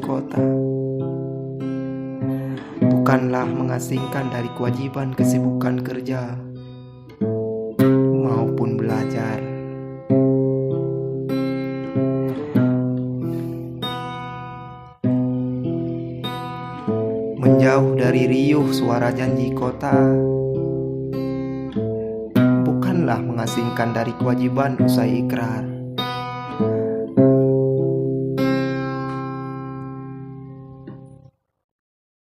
kota. Bukanlah mengasingkan dari kewajiban kesibukan kerja maupun belajar. Menjauh dari riuh suara janji kota, bukanlah mengasingkan dari kewajiban usai ikrar.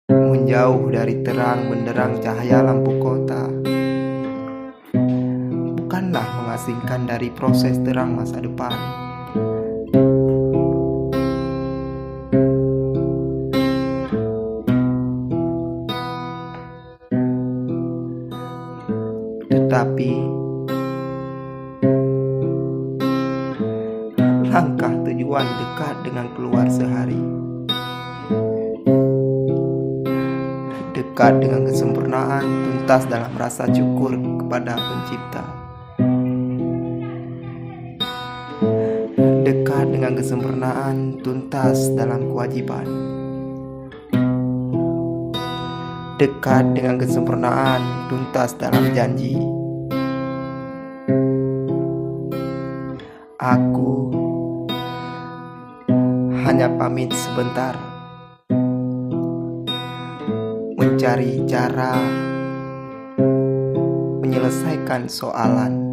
Menjauh dari terang benderang cahaya lampu kota, bukanlah mengasingkan dari proses terang masa depan. Tetapi langkah tujuan dekat dengan keluar sehari, dekat dengan kesempurnaan tuntas dalam rasa syukur kepada Pencipta, dekat dengan kesempurnaan tuntas dalam kewajiban, dekat dengan kesempurnaan tuntas dalam janji. Aku hanya pamit sebentar, mencari cara menyelesaikan soalan.